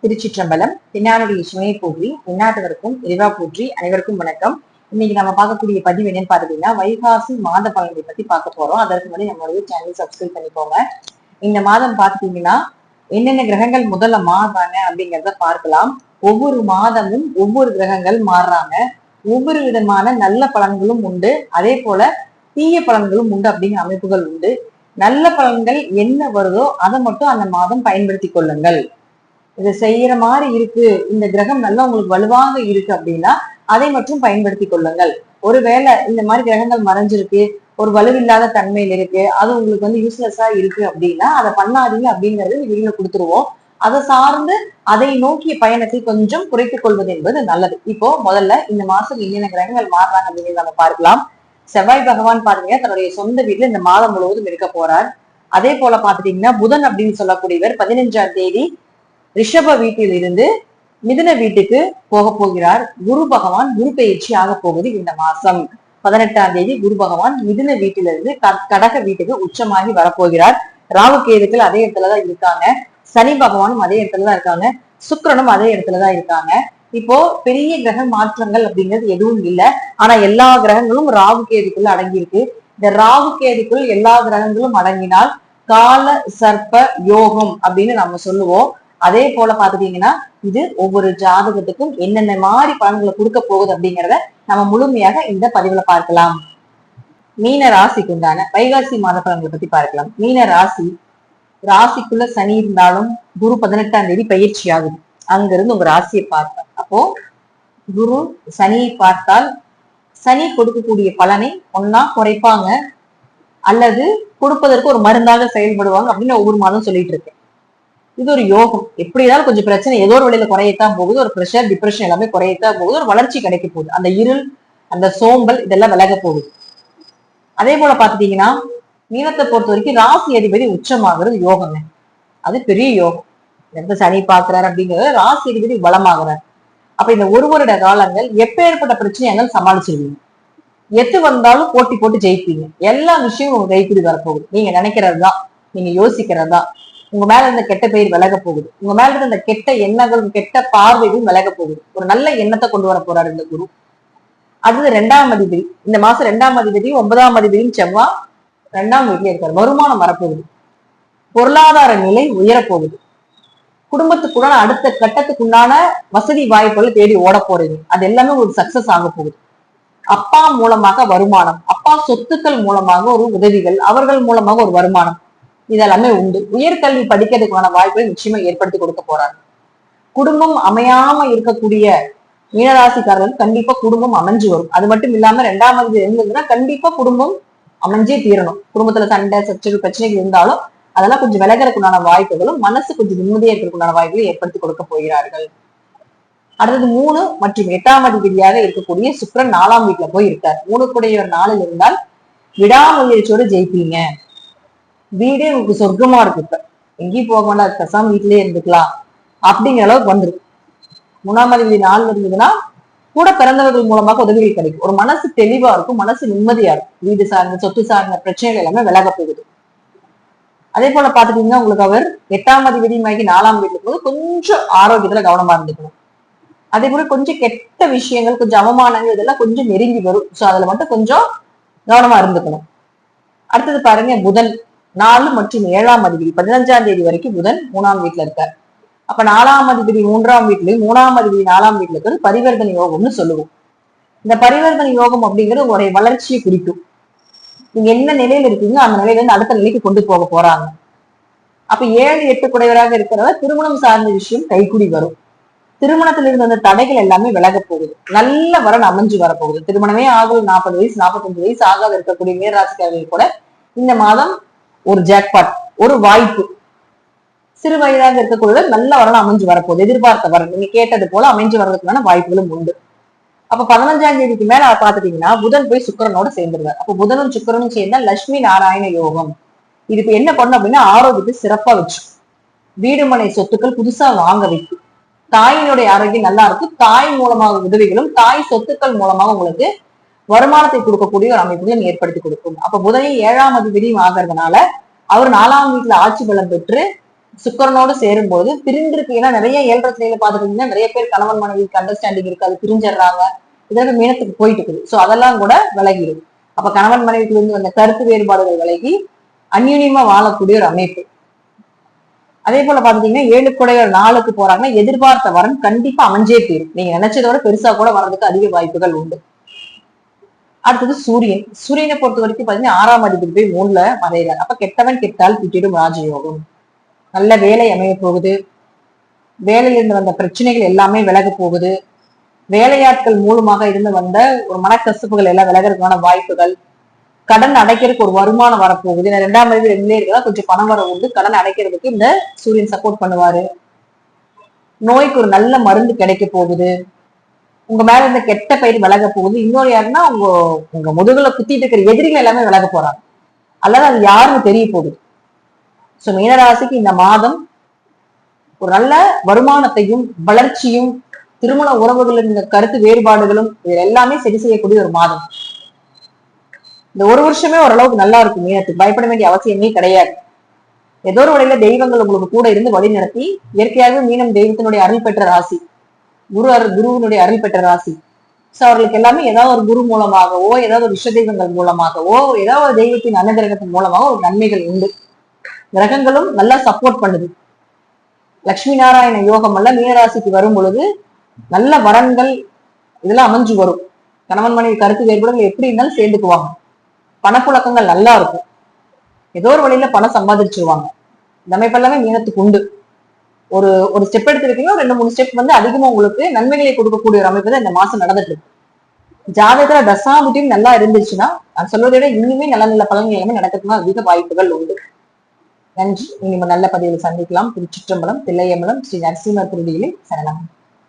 திருச்சிற்றம்பலம். தென்னாடுடைய சிவனை போற்றி, தென்னாட்டவருக்கும் இறைவா போற்றி. அனைவருக்கும் வணக்கம். இன்னைக்கு நம்ம பார்க்கக்கூடிய பதிவு என்னன்னு பாத்தீங்கன்னா, வைகாசி மாத பலன்களை பத்தி பார்க்க போறோம். அதற்கு முன்னாடி நம்மளுடைய சேனல் சப்ஸ்கிரைப் பண்ணிக்கோங்க. இந்த மாதம் பாத்தீங்கன்னா என்னென்ன கிரகங்கள் முதல்ல மாறுறாங்க அப்படிங்கிறத பார்க்கலாம். ஒவ்வொரு மாதமும் ஒவ்வொரு கிரகங்கள் மாறுறாங்க. ஒவ்வொரு விதமான நல்ல பலன்களும் உண்டு, அதே போல தீய பலன்களும் உண்டு அப்படிங்கிற அமைப்புகள் உண்டு. நல்ல பலன்கள் என்ன வருதோ அதை மட்டும் அந்த மாதம் பயன்படுத்தி கொள்ளுங்கள். இதை செய்யற மாதிரி இருக்கு, இந்த கிரகம் நல்லா உங்களுக்கு வலுவாக இருக்கு அப்படின்னா அதை மட்டும் பயன்படுத்தி கொள்ளுங்கள். ஒருவேளை இந்த மாதிரி கிரகங்கள் மறைஞ்சிருக்கு, ஒரு வலுவில்லாத தன்மையில் இருக்கு, அது உங்களுக்கு யூஸ்லெஸ்ஸா இருக்கு அப்படின்னா அதை பண்ணாதீங்க அப்படிங்கறது வெளியில கொடுத்துருவோம். அதை சார்ந்து அதை நோக்கிய பயணத்தை கொஞ்சம் குறைத்துக் கொள்வது என்பது நல்லது. இப்போ முதல்ல இந்த மாசம் என்னென்ன கிரகங்கள் மாறுறாங்க அப்படிங்கிறத நம்ம பார்க்கலாம். செவ்வாய் பகவான் பாத்தீங்கன்னா தன்னுடைய சொந்த வீட்டுல இந்த மாதம் முழுவதும் இருக்க போறார். அதே போல பாத்துட்டீங்கன்னா புதன் அப்படின்னு சொல்லக்கூடியவர் 15ஆம் தேதி ரிஷப வீட்டில் இருந்து மிதுன வீட்டுக்கு போக போகிறார். குரு பகவான் குரு பயிற்சி ஆக போகுது இந்த மாசம். 18ஆம் தேதி குரு பகவான் மிதுன வீட்டிலிருந்து கடக வீட்டுக்கு உச்சமாகி வரப்போகிறார். ராகு கேதுக்கள் அதே இடத்துலதான் இருக்காங்க. சனி பகவானும் அதே இடத்துலதான் இருக்காங்க. சுக்கிரனும் அதே இடத்துலதான் இருக்காங்க. இப்போ பெரிய கிரக மாற்றங்கள் அப்படிங்கிறது எதுவும் இல்லை. ஆனா எல்லா கிரகங்களும் ராகு கேதுக்குள்ள அடங்கியிருக்கு. இந்த ராகு கேதுக்குள் எல்லா கிரகங்களும் அடங்கினால் கால சர்ப்ப யோகம் அப்படின்னு நம்ம சொல்லுவோம். அதே போல பாத்துட்டீங்கன்னா இது ஒவ்வொரு ஜாதகத்துக்கும் என்னென்ன மாதிரி பலன்களை கொடுக்க போகுது அப்படிங்கிறத நம்ம முழுமையாக இந்த பதிவுல பார்க்கலாம். மீன ராசிக்கு உண்டான வைகாசி மாத பலன்களை பத்தி பார்க்கலாம். மீன ராசிக்குள்ள சனி இருந்தாலும் குரு 18ஆம் தேதி பயிற்சி ஆகுது. அங்கிருந்து உங்க ராசியை பார்ப்பார். அப்போ குரு சனியை பார்த்தால் சனி கொடுக்கக்கூடிய பலனை ஒன்னா குறைப்பாங்க அல்லது கொடுப்பதற்கு ஒரு மருந்தாக செயல்படுவாங்க அப்படின்னு ஒவ்வொரு மாதம் சொல்லிட்டு இருக்கேன். இது ஒரு யோகம். எப்படி இருந்தாலும் கொஞ்சம் பிரச்சனை ஏதோ ஒரு வழியில குறையத்தான் போகுது. ஒரு ப்ரெஷர் டிப்ரெஷன் எல்லாமே குறையத்தான் போகுது. ஒரு வளர்ச்சி கிடைக்க போகுது. அந்த இருள் அந்த சோம்பல் இதெல்லாம் விலக போகுது. அதே போல பாத்துட்டீங்கன்னா மீனத்தை பொறுத்த வரைக்கும் ராசி அதிபதி உச்சமாகிறது யோகங்க. அது பெரிய யோகம். எந்த சனி பாக்குறாரு அப்படிங்கிறது ராசி அதிபதி பலமாகிறார். அப்ப இந்த ஒரு வருட காலங்கள் எப்பேற்பட்ட பிரச்சனையாக சமாளிச்சிருவீங்க. எது வந்தாலும் போட்டி போட்டு ஜெயிப்பீங்க. எல்லா விஷயமும் உங்க கைப்பிடி வரப்போகுது. நீங்க நினைக்கிறதுதான், நீங்க யோசிக்கிறதா. உங்க மேல இருந்த கெட்ட பெயர் விலக போகுது. உங்க மேல இருந்த கெட்ட எண்ணங்களும் கெட்ட பார்வைகளும் விலக போகுது. ஒரு நல்ல எண்ணத்தை கொண்டு வர போறாரு இந்த குரு. அது 2ஆம் அதிபதி. இந்த மாசம் 2ஆம் அதிபதி 9ஆம் அதிபதியும் செவ்வாய் 2ஆம் வீட்டுல இருக்காரு. வருமானம் வரப்போகுது. பொருளாதார நிலை உயரப்போகுது. குடும்பத்துக்குள்ளான அடுத்த கட்டத்துக்குண்டான வசதி வாய்ப்புகளை தேடி ஓட போறீங்க. அது எல்லாமே ஒரு சக்சஸ் ஆக போகுது. அப்பா மூலமாக வருமானம், அப்பா சொத்துக்கள் மூலமாக ஒரு உதவிகள், அவர்கள் மூலமாக ஒரு வருமானம், இதெல்லாமே உண்டு. உயர்கல்வி படிக்கிறதுக்கான வாய்ப்பை நிச்சயமா ஏற்படுத்தி கொடுக்க போறாங்க. குடும்பம் அமையாம இருக்கக்கூடிய மீனராசிக்காரர்கள் கண்டிப்பா குடும்பம் அமைஞ்சு வரும். அது மட்டும் இல்லாம 2ஆம் அதிபதி இருந்ததுன்னா கண்டிப்பா குடும்பம் அமைஞ்சே தீரணும். குடும்பத்துல சண்டை சச்சரவு பிரச்சனைகள் இருந்தாலும் அதெல்லாம் கொஞ்சம் விலகிறதுக்குண்டான வாய்ப்புகளும் மனசு கொஞ்சம் நிம்மதியா இருக்கிறதுக்குண்டான வாய்ப்புகளை ஏற்படுத்தி கொடுக்க போகிறார்கள். அடுத்தது 3 மற்றும் 8ஆம் அதிபதியாக இருக்கக்கூடிய சுக்கிரன் 4ஆம் வீட்டுல போய் இருக்கார். 3 நாளில் இருந்தால் விடாமுயற்சியோடு ஜெயிப்பீங்க. வீடே உங்களுக்கு சொர்க்கமா இருக்கு. இப்ப எங்கேயும் போக வேண்டாம், பேசாம வீட்டிலேயே இருந்துக்கலாம் அப்படிங்கிற அளவுக்கு வந்துருக்கு. 3ஆம் அதிபதி 4 இருந்ததுன்னா கூட பிறந்தவர்கள் மூலமாக உதவிகள் கிடைக்கும். ஒரு மனசு தெளிவா இருக்கும், மனசு நிம்மதியா இருக்கும். வீடு சார்ந்த சொத்து சார்ந்த பிரச்சனைகள் எல்லாமே விலக போகுது. அதே போல பாத்துட்டீங்கன்னா உங்களுக்கு அவர் 8ஆம் அதிபதி 4ஆம் வீட்டுல போது கொஞ்சம் ஆரோக்கியத்துல கவனமா இருந்துக்கணும். அதே போல கொஞ்சம் கெட்ட விஷயங்கள், கொஞ்சம் அவமானங்கள் இதெல்லாம் கொஞ்சம் நெருங்கி வரும். சோ அதுல மட்டும் கொஞ்சம் கவனமா இருந்துக்கணும். அடுத்தது பாருங்க, புதன் 4 மற்றும் 7ஆம் அதிபதி 15ஆம் தேதி வரைக்கும் புதன் 3ஆம் வீட்டுல இருக்கார். அப்ப 4ஆம் அதிபதி 3ஆம் வீட்லயும் 3ஆம் அதிபதி 4ஆம் வீட்டுல இருக்கிறது பரிவர்த்தனை யோகம்னு சொல்லுவோம். இந்த பரிவர்த்தனை யோகம் அப்படிங்கிறது உங்களுடைய வளர்ச்சியை குறிக்கும். நீங்க என்ன நிலையில இருக்கீங்க அந்த நிலையில இருந்து அடுத்த நிலைக்கு கொண்டு போக போறாங்க. அப்ப 7, 8 குடையவராக இருக்கிறத திருமணம் சார்ந்த விஷயம் கைக்குடி வரும். திருமணத்துல இருந்த அந்த தடைகள் எல்லாமே விலக போகுது. நல்ல வரன் அமைஞ்சு வரப்போகுது. திருமணமே ஆகுது 40 வயசு 45 வயசு ஆகாத இருக்கக்கூடிய மீனராசிக்காரர்கள் கூட இந்த மாதம் ஒரு ஜாக்பாட், ஒரு வாய்ப்பு. சிறு வயதாக இருக்கக்கூடிய நல்ல வரணும் அமைஞ்சு வரப்போகுது. எதிர்பார்த்த வரன் நீங்க கேட்டது போல அமைஞ்சு வர்றதுக்கான வாய்ப்புகளும் உண்டு. அப்ப 15ஆம் தேதிக்கு மேல பாத்துட்டீங்கன்னா புதன் போய் சுக்கிரனோட சேர்ந்துருவார். அப்ப புதனும் சுக்கிரனும் சேர்ந்தா லட்சுமி நாராயண யோகம். இதுக்கு என்ன பண்ணும் அப்படின்னா ஆரோக்கியத்தை சிறப்பா வச்சு, வீடு மனை சொத்துக்கள் புதுசா வாங்க வைக்கும். தாயினுடைய ஆரோக்கியம் நல்லா இருக்கும். தாய் மூலமாக உதவிகளும் தாய் சொத்துக்கள் மூலமாக உங்களுக்கு வருமானத்தை கொடுக்கக்கூடிய ஒரு அமைப்புகளும் ஏற்படுத்தி கொடுக்கும். அப்ப புதனை 7ஆம் அதிபதியும் ஆகிறதுனால அவர் 4ஆம் வீட்டுல ஆட்சி பலம் பெற்று சுக்கரனோடு சேரும்போது பிரிந்திருக்கு. ஏன்னா நிறைய 7th நிலையில பாத்துட்டீங்கன்னா நிறைய பேர் கணவன் மனைவிக்கு அண்டர்ஸ்டாண்டிங் இருக்காது, பிரிஞ்சிடுறாங்க. இதற்கு மீனத்துக்கு போயிட்டு இருக்குது. சோ அதெல்லாம் கூட விலகிடும். அப்ப கணவன் மனைவிக்கு இருந்து வந்த கருத்து வேறுபாடுகள் விலகி அந்யூன்யமா வாழக்கூடிய ஒரு அமைப்பு. அதே போல பாத்தீங்கன்னா 7 குடையர் 4க்கு போறாங்கன்னா எதிர்பார்த்த வரன் கண்டிப்பா அமைஞ்சே தீரும். நீங்க நினைச்சதோட பெருசா கூட வர்றதுக்கு அதிக வாய்ப்புகள் உண்டு. அடுத்தது சூரியன். சூரியனை பொறுத்த வரைக்கும் பாத்தீங்கன்னா 6ஆம் அதிபதி போய் 3ல மறைகிறார். அப்ப கெட்டவன் கெட்டால் கிட்டிடும் ராஜயோகம். நல்ல வேலை அமைய போகுது. வேலையில இருந்து வந்த பிரச்சனைகள் எல்லாமே விலக போகுது. வேலையாட்கள் மூலமாக இருந்து வந்த ஒரு மனக்கசப்புகள் எல்லாம் விலகிறதுக்கான வாய்ப்புகள். கடன் அடைக்கிறதுக்கு ஒரு வருமானம் வரப்போகுது. 2ஆம் தேதி 2லே இருக்கலாம், கொஞ்சம் பணம் வர உண்டு. கடன் அடைக்கிறதுக்கு இந்த சூரியன் சப்போர்ட் பண்ணுவாரு. நோய்க்கு ஒரு நல்ல மருந்து கிடைக்க போகுது. உங்க மேல இருந்த கெட்ட பயிர் விலக போகுது. இன்னொரு யாருன்னா உங்க முதுகுல குத்திட்டு இருக்கிற எதிரிகள் எல்லாமே விலக போறாங்க. அல்லது அது யாருன்னு தெரிய போகுது. சோ மீனராசிக்கு இந்த மாதம் ஒரு நல்ல வருமானத்தையும் வளர்ச்சியும் திருமண உறவுகளின் இந்த கருத்து வேறுபாடுகளும் இது எல்லாமே சரி செய்யக்கூடிய ஒரு மாதம். இந்த ஒரு வருஷமே ஓரளவுக்கு நல்லா இருக்கும். மீனத்துக்கு பயப்பட வேண்டிய அவசியமே கிடையாது. ஏதோ ஒரு வழியில தெய்வங்கள் உங்களுக்கு கூட இருந்து வழி நடத்தி, இயற்கையாகவே மீனம் தெய்வத்தினுடைய அருள் பெற்ற ராசி, குருவினுடைய அருள் பெற்ற ராசி. சோ அவர்களுக்கு எல்லாமே ஏதாவது ஒரு குரு மூலமாகவோ, ஏதாவது ஒரு விஷ தெய்வங்கள் மூலமாகவோ, ஏதாவது ஒரு தெய்வத்தின் அனுகிரகத்தின் மூலமாக ஒரு நன்மைகள் உண்டு. கிரகங்களும் நல்லா சப்போர்ட் பண்ணுது. லட்சுமி நாராயண யோகம் எல்லாம் மீனராசிக்கு வரும் பொழுது நல்ல வரன்கள் இதெல்லாம் அமைஞ்சு வரும். கணவன் மனைவி கருத்து வேறுபாடுகள் எப்படி இருந்தாலும் சேர்ந்துக்குவாங்க. பணப்புழக்கங்கள் நல்லா இருக்கும். ஏதோ ஒரு வழியில பணம் சம்பாதிச்சிருவாங்க. இந்த அமைப்பு எல்லாமே மீனத்துக்கு உண்டு. ஒரு ஒரு ஸ்டெப் எடுத்திருக்கீங்க, 2-3 ஸ்டெப் வந்து அதிகமா உங்களுக்கு நன்மைகளை கொடுக்கக்கூடிய ஒரு அமைப்பு தான் இந்த மாசம் நடந்துட்டு இருக்கு. ஜாதகத்துல தசாபுத்தியும் நல்லா இருந்துச்சுன்னா நான் சொல்வதை விட இன்னுமே நல்ல நல்ல பலன்கள் எல்லாமே நடக்கிறதுக்கு அதிக வாய்ப்புகள் உண்டு. நன்றி. இனிமே நல்ல பதிவில் சந்திக்கலாம். திருச்சிற்றம்பலம், தில்லையம்பலம், ஸ்ரீ நரசிம்மர் திருடியிலே சரணம்.